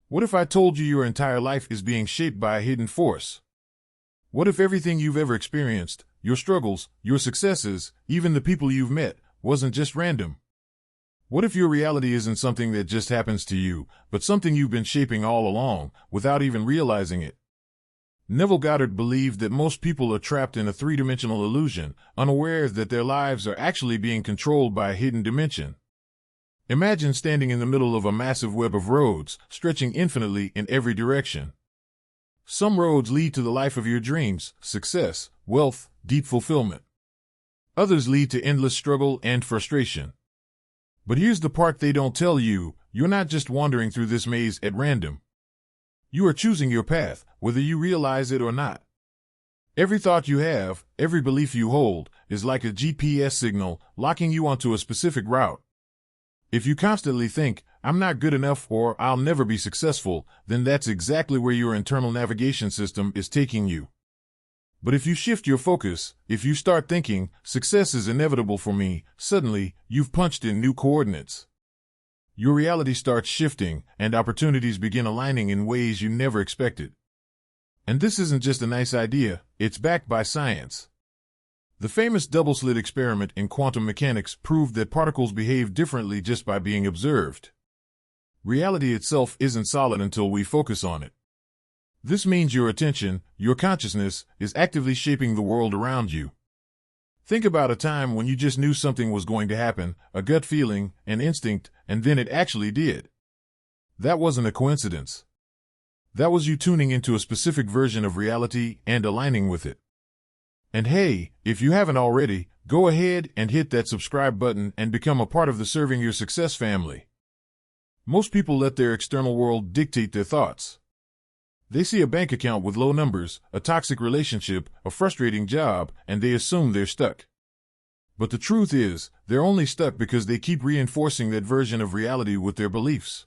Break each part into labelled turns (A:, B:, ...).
A: What if I told you your entire life is being shaped by a hidden force? What if everything you've ever experienced, your struggles, your successes, even the people you've met, wasn't just random? What if your reality isn't something that just happens to you, but something you've been shaping all along, without even realizing it? Neville Goddard believed that most people are trapped in a three-dimensional illusion, unaware that their lives are actually being controlled by a hidden dimension. Imagine standing in the middle of a massive web of roads, stretching infinitely in every direction. Some roads lead to the life of your dreams, success, wealth, deep fulfillment. Others lead to endless struggle and frustration. But here's the part they don't tell you: you're not just wandering through this maze at random. You are choosing your path, whether you realize it or not. Every thought you have, every belief you hold, is like a GPS signal locking you onto a specific route. If you constantly think, "I'm not good enough" or "I'll never be successful," then that's exactly where your internal navigation system is taking you. But if you shift your focus, if you start thinking, "Success is inevitable for me," suddenly, you've punched in new coordinates. Your reality starts shifting, and opportunities begin aligning in ways you never expected. And this isn't just a nice idea, it's backed by science. The famous double-slit experiment in quantum mechanics proved that particles behave differently just by being observed. Reality itself isn't solid until we focus on it. This means your attention, your consciousness, is actively shaping the world around you. Think about a time when you just knew something was going to happen, a gut feeling, an instinct, and then it actually did. That wasn't a coincidence. That was you tuning into a specific version of reality and aligning with it. And hey, if you haven't already, go ahead and hit that subscribe button and become a part of the Serving Your Success family. Most people let their external world dictate their thoughts. They see a bank account with low numbers, a toxic relationship, a frustrating job, and they assume they're stuck. But the truth is, they're only stuck because they keep reinforcing that version of reality with their beliefs.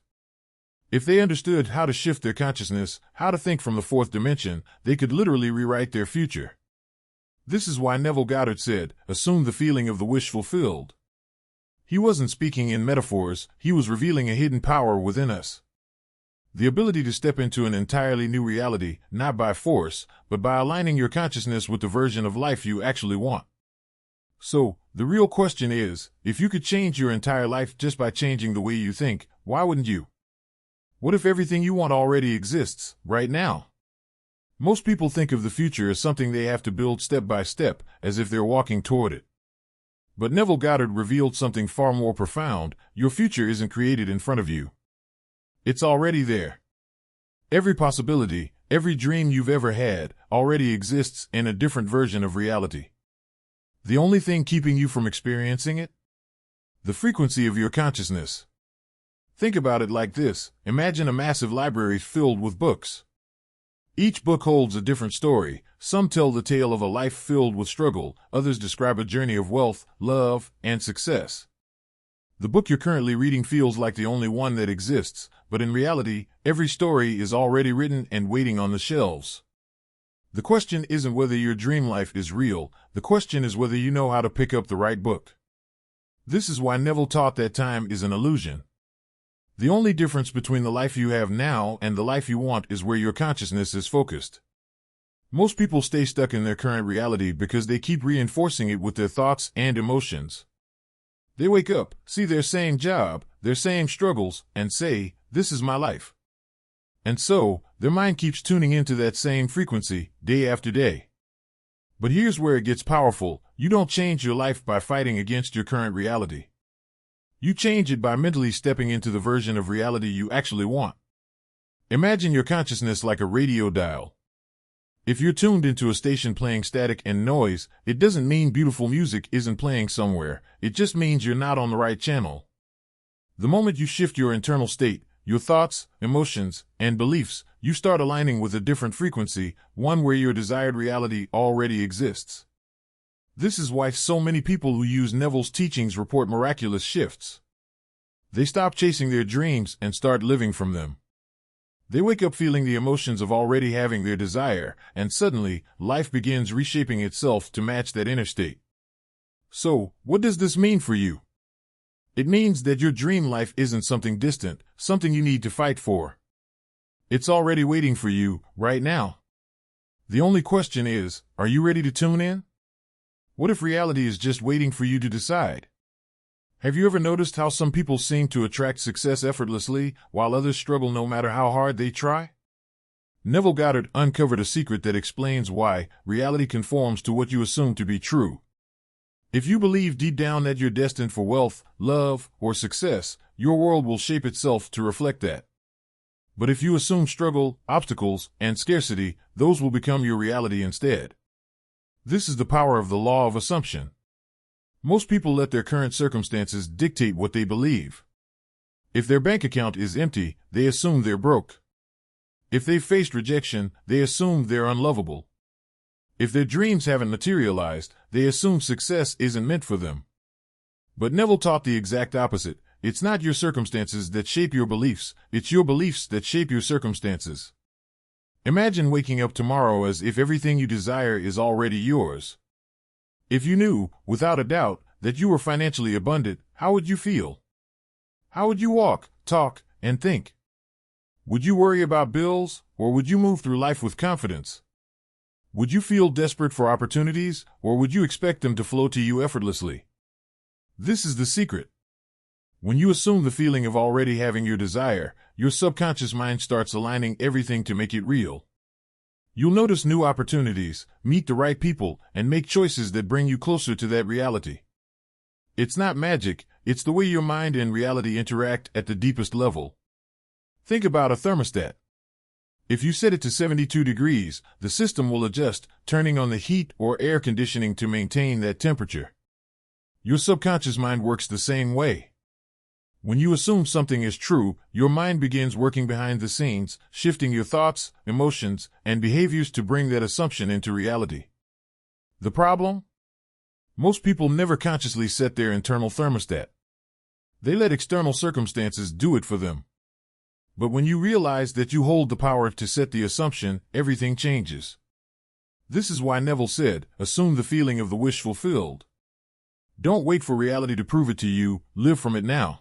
A: If they understood how to shift their consciousness, how to think from the fourth dimension, they could literally rewrite their future. This is why Neville Goddard said, "Assume the feeling of the wish fulfilled." He wasn't speaking in metaphors, he was revealing a hidden power within us. The ability to step into an entirely new reality, not by force, but by aligning your consciousness with the version of life you actually want. So, the real question is, if you could change your entire life just by changing the way you think, why wouldn't you? What if everything you want already exists, right now? Most people think of the future as something they have to build step by step, as if they're walking toward it. But Neville Goddard revealed something far more profound: your future isn't created in front of you. It's already there. Every possibility, every dream you've ever had, already exists in a different version of reality. The only thing keeping you from experiencing it? The frequency of your consciousness. Think about it like this: imagine a massive library filled with books. Each book holds a different story. Some tell the tale of a life filled with struggle, others describe a journey of wealth, love, and success. The book you're currently reading feels like the only one that exists, but in reality, every story is already written and waiting on the shelves. The question isn't whether your dream life is real, the question is whether you know how to pick up the right book. This is why Neville taught that time is an illusion. The only difference between the life you have now and the life you want is where your consciousness is focused. Most people stay stuck in their current reality because they keep reinforcing it with their thoughts and emotions. They wake up, see their same job, their same struggles, and say, "This is my life." And so, their mind keeps tuning into that same frequency, day after day. But here's where it gets powerful: you don't change your life by fighting against your current reality. You change it by mentally stepping into the version of reality you actually want. Imagine your consciousness like a radio dial. If you're tuned into a station playing static and noise, it doesn't mean beautiful music isn't playing somewhere, it just means you're not on the right channel. The moment you shift your internal state, your thoughts, emotions, and beliefs, you start aligning with a different frequency, one where your desired reality already exists. This is why so many people who use Neville's teachings report miraculous shifts. They stop chasing their dreams and start living from them. They wake up feeling the emotions of already having their desire, and suddenly, life begins reshaping itself to match that inner state. So, what does this mean for you? It means that your dream life isn't something distant, something you need to fight for. It's already waiting for you, right now. The only question is, are you ready to tune in? What if reality is just waiting for you to decide? Have you ever noticed how some people seem to attract success effortlessly, while others struggle no matter how hard they try? Neville Goddard uncovered a secret that explains why reality conforms to what you assume to be true. If you believe deep down that you're destined for wealth, love, or success, your world will shape itself to reflect that. But if you assume struggle, obstacles, and scarcity, those will become your reality instead. This is the power of the law of assumption. Most people let their current circumstances dictate what they believe. If their bank account is empty, they assume they're broke. If they've faced rejection, they assume they're unlovable. If their dreams haven't materialized, they assume success isn't meant for them. But Neville taught the exact opposite. It's not your circumstances that shape your beliefs, it's your beliefs that shape your circumstances. Imagine waking up tomorrow as if everything you desire is already yours. If you knew, without a doubt, that you were financially abundant, how would you feel? How would you walk, talk, and think? Would you worry about bills, or would you move through life with confidence? Would you feel desperate for opportunities, or would you expect them to flow to you effortlessly? This is the secret. When you assume the feeling of already having your desire, your subconscious mind starts aligning everything to make it real. You'll notice new opportunities, meet the right people, and make choices that bring you closer to that reality. It's not magic, it's the way your mind and reality interact at the deepest level. Think about a thermostat. If you set it to 72 degrees, the system will adjust, turning on the heat or air conditioning to maintain that temperature. Your subconscious mind works the same way. When you assume something is true, your mind begins working behind the scenes, shifting your thoughts, emotions, and behaviors to bring that assumption into reality. The problem? Most people never consciously set their internal thermostat. They let external circumstances do it for them. But when you realize that you hold the power to set the assumption, everything changes. This is why Neville said, assume the feeling of the wish fulfilled. Don't wait for reality to prove it to you, live from it now.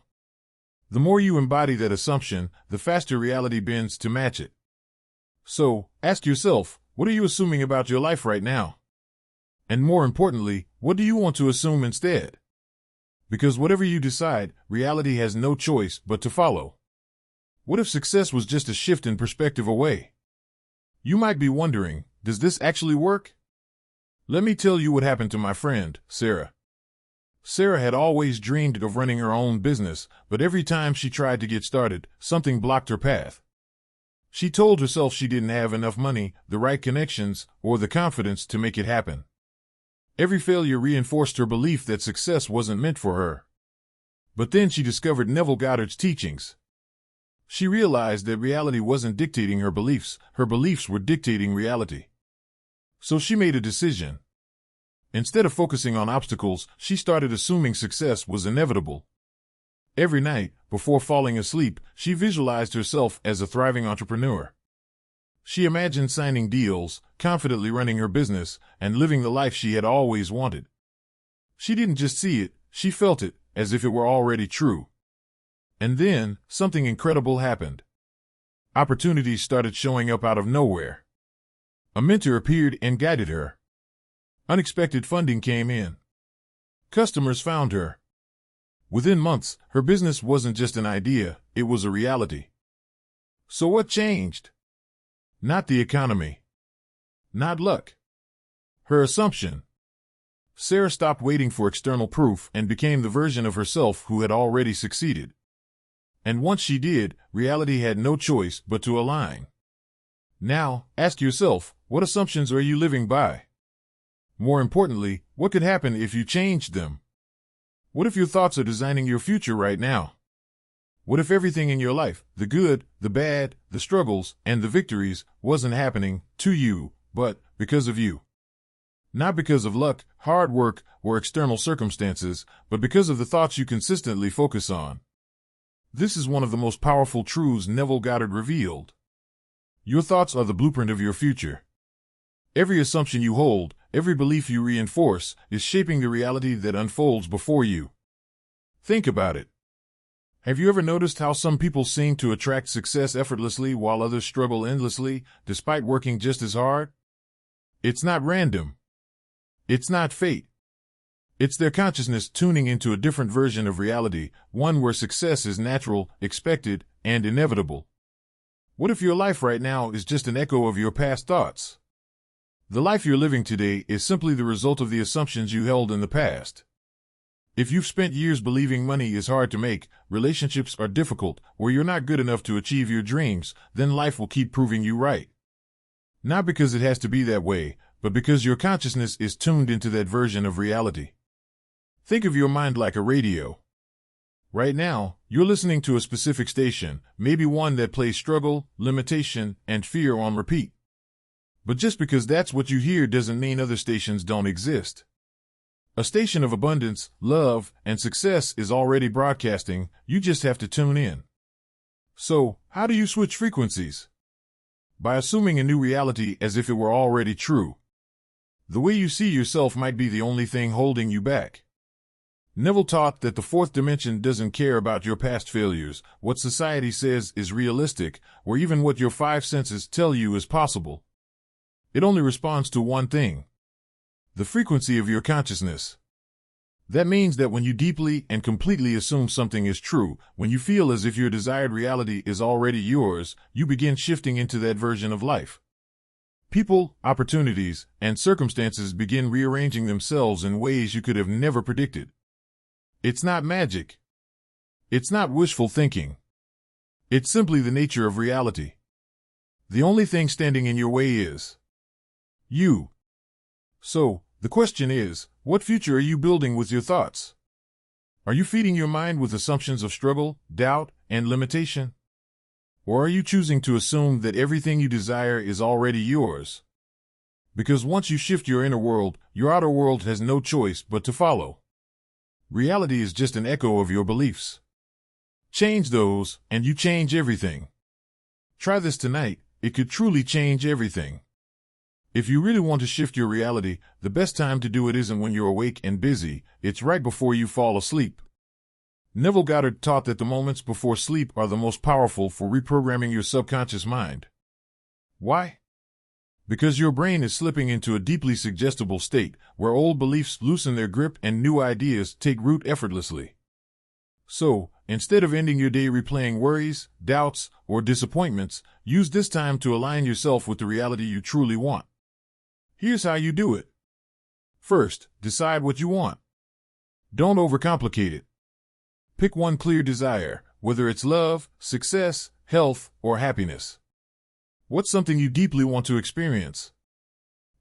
A: The more you embody that assumption, the faster reality bends to match it. So, ask yourself, what are you assuming about your life right now? And more importantly, what do you want to assume instead? Because whatever you decide, reality has no choice but to follow. What if success was just a shift in perspective away? You might be wondering, does this actually work? Let me tell you what happened to my friend, Sarah. Sarah had always dreamed of running her own business, but every time she tried to get started, something blocked her path. She told herself she didn't have enough money, the right connections, or the confidence to make it happen. Every failure reinforced her belief that success wasn't meant for her. But then she discovered Neville Goddard's teachings. She realized that reality wasn't dictating her beliefs were dictating reality. So she made a decision. Instead of focusing on obstacles, she started assuming success was inevitable. Every night, before falling asleep, she visualized herself as a thriving entrepreneur. She imagined signing deals, confidently running her business, and living the life she had always wanted. She didn't just see it, she felt it, as if it were already true. And then, something incredible happened. Opportunities started showing up out of nowhere. A mentor appeared and guided her. Unexpected funding came in. Customers found her. Within months, her business wasn't just an idea, it was a reality. So what changed? Not the economy. Not luck. Her assumption. Sarah stopped waiting for external proof and became the version of herself who had already succeeded. And once she did, reality had no choice but to align. Now, ask yourself, what assumptions are you living by? More importantly, what could happen if you changed them? What if your thoughts are designing your future right now? What if everything in your life, the good, the bad, the struggles, and the victories, wasn't happening to you, but because of you? Not because of luck, hard work, or external circumstances, but because of the thoughts you consistently focus on. This is one of the most powerful truths Neville Goddard revealed. Your thoughts are the blueprint of your future. Every assumption you hold, every belief you reinforce, is shaping the reality that unfolds before you. Think about it. Have you ever noticed how some people seem to attract success effortlessly while others struggle endlessly, despite working just as hard? It's not random. It's not fate. It's their consciousness tuning into a different version of reality, one where success is natural, expected, and inevitable. What if your life right now is just an echo of your past thoughts? The life you're living today is simply the result of the assumptions you held in the past. If you've spent years believing money is hard to make, relationships are difficult, or you're not good enough to achieve your dreams, then life will keep proving you right. Not because it has to be that way, but because your consciousness is tuned into that version of reality. Think of your mind like a radio. Right now, you're listening to a specific station, maybe one that plays struggle, limitation, and fear on repeat. But just because that's what you hear doesn't mean other stations don't exist. A station of abundance, love, and success is already broadcasting, you just have to tune in. So, how do you switch frequencies? By assuming a new reality as if it were already true. The way you see yourself might be the only thing holding you back. Neville taught that the fourth dimension doesn't care about your past failures, what society says is realistic, or even what your five senses tell you is possible. It only responds to one thing: the frequency of your consciousness. That means that when you deeply and completely assume something is true, when you feel as if your desired reality is already yours, you begin shifting into that version of life. People, opportunities, and circumstances begin rearranging themselves in ways you could have never predicted. It's not magic. It's not wishful thinking. It's simply the nature of reality. The only thing standing in your way is you. So, the question is, what future are you building with your thoughts? Are you feeding your mind with assumptions of struggle, doubt, and limitation? Or are you choosing to assume that everything you desire is already yours? Because once you shift your inner world, your outer world has no choice but to follow. Reality is just an echo of your beliefs. Change those, and you change everything. Try this tonight. It could truly change everything. If you really want to shift your reality, the best time to do it isn't when you're awake and busy, it's right before you fall asleep. Neville Goddard taught that the moments before sleep are the most powerful for reprogramming your subconscious mind. Why? Because your brain is slipping into a deeply suggestible state, where old beliefs loosen their grip and new ideas take root effortlessly. So, instead of ending your day replaying worries, doubts, or disappointments, use this time to align yourself with the reality you truly want. Here's how you do it. First, decide what you want. Don't overcomplicate it. Pick one clear desire, whether it's love, success, health, or happiness. What's something you deeply want to experience?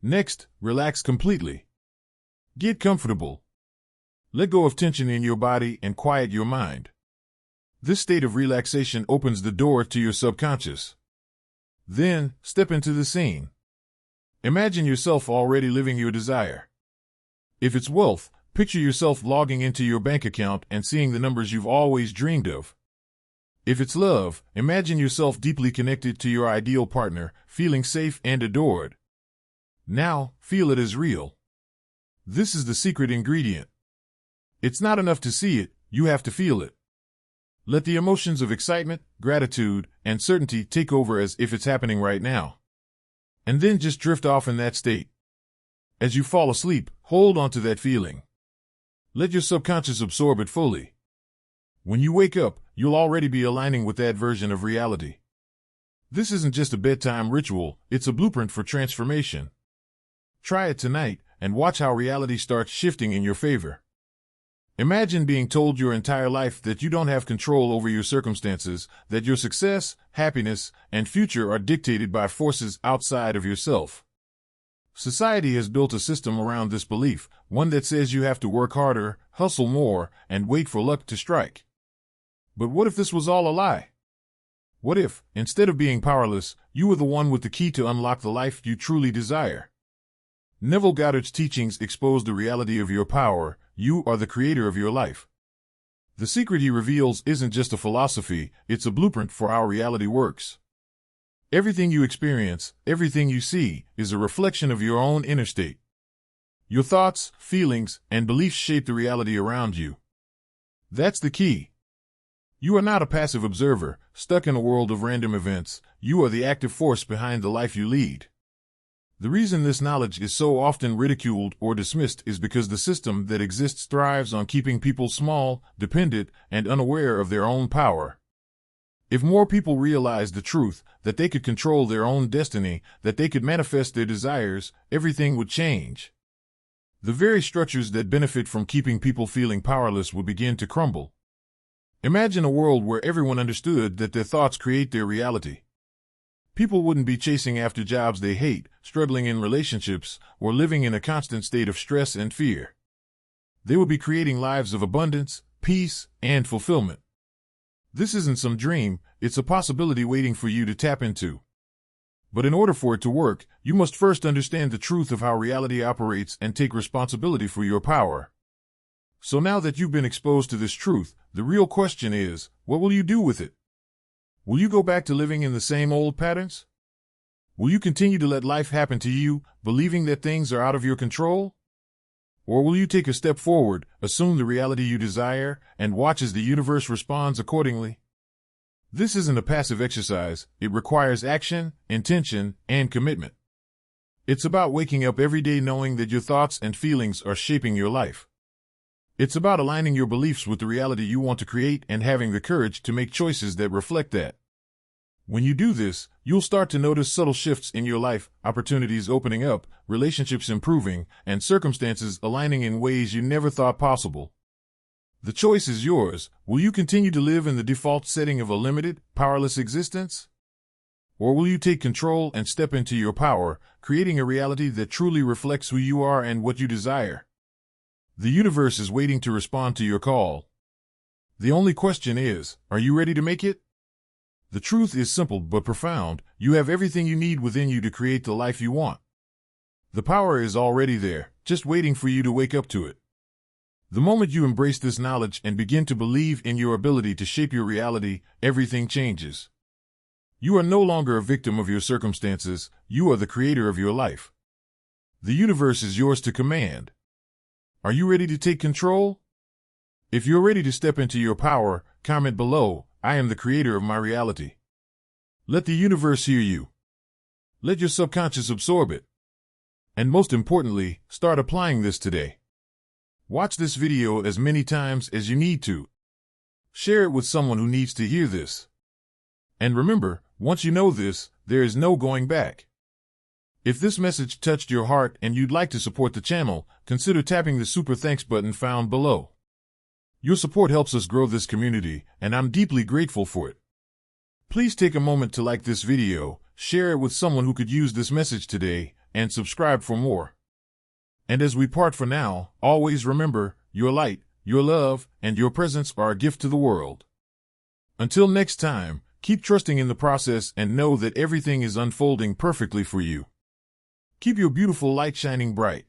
A: Next, relax completely. Get comfortable. Let go of tension in your body and quiet your mind. This state of relaxation opens the door to your subconscious. Then, step into the scene. Imagine yourself already living your desire. If it's wealth, picture yourself logging into your bank account and seeing the numbers you've always dreamed of. If it's love, imagine yourself deeply connected to your ideal partner, feeling safe and adored. Now, feel it as real. This is the secret ingredient. It's not enough to see it, you have to feel it. Let the emotions of excitement, gratitude, and certainty take over as if it's happening right now. And then just drift off in that state. As you fall asleep, hold on to that feeling. Let your subconscious absorb it fully. When you wake up, you'll already be aligning with that version of reality. This isn't just a bedtime ritual, it's a blueprint for transformation. Try it tonight, and watch how reality starts shifting in your favor. Imagine being told your entire life that you don't have control over your circumstances, that your success, happiness, and future are dictated by forces outside of yourself. Society has built a system around this belief, one that says you have to work harder, hustle more, and wait for luck to strike. But what if this was all a lie? What if, instead of being powerless, you were the one with the key to unlock the life you truly desire? Neville Goddard's teachings expose the reality of your power. You are the creator of your life. The secret he reveals isn't just a philosophy, it's a blueprint for how reality works. Everything you experience, everything you see, is a reflection of your own inner state. Your thoughts, feelings, and beliefs shape the reality around you. That's the key. You are not a passive observer, stuck in a world of random events. You are the active force behind the life you lead. The reason this knowledge is so often ridiculed or dismissed is because the system that exists thrives on keeping people small, dependent, and unaware of their own power. If more people realized the truth, that they could control their own destiny, that they could manifest their desires, everything would change. The very structures that benefit from keeping people feeling powerless would begin to crumble. Imagine a world where everyone understood that their thoughts create their reality. People wouldn't be chasing after jobs they hate, struggling in relationships, or living in a constant state of stress and fear. They would be creating lives of abundance, peace, and fulfillment. This isn't some dream, it's a possibility waiting for you to tap into. But in order for it to work, you must first understand the truth of how reality operates and take responsibility for your power. So now that you've been exposed to this truth, the real question is, what will you do with it? Will you go back to living in the same old patterns? Will you continue to let life happen to you, believing that things are out of your control? Or will you take a step forward, assume the reality you desire, and watch as the universe responds accordingly? This isn't a passive exercise. It requires action, intention, and commitment. It's about waking up every day knowing that your thoughts and feelings are shaping your life. It's about aligning your beliefs with the reality you want to create and having the courage to make choices that reflect that. When you do this, you'll start to notice subtle shifts in your life, opportunities opening up, relationships improving, and circumstances aligning in ways you never thought possible. The choice is yours. Will you continue to live in the default setting of a limited, powerless existence? Or will you take control and step into your power, creating a reality that truly reflects who you are and what you desire? The universe is waiting to respond to your call. The only question is, are you ready to make it? The truth is simple but profound. You have everything you need within you to create the life you want. The power is already there, just waiting for you to wake up to it. The moment you embrace this knowledge and begin to believe in your ability to shape your reality, everything changes. You are no longer a victim of your circumstances. You are the creator of your life. The universe is yours to command. Are you ready to take control? If you're ready to step into your power, comment below, I am the creator of my reality. Let the universe hear you. Let your subconscious absorb it. And most importantly, start applying this today. Watch this video as many times as you need to. Share it with someone who needs to hear this. And remember, once you know this, there is no going back. If this message touched your heart and you'd like to support the channel, consider tapping the super thanks button found below. Your support helps us grow this community, and I'm deeply grateful for it. Please take a moment to like this video, share it with someone who could use this message today, and subscribe for more. And as we part for now, always remember, your light, your love, and your presence are a gift to the world. Until next time, keep trusting in the process and know that everything is unfolding perfectly for you. Keep your beautiful light shining bright.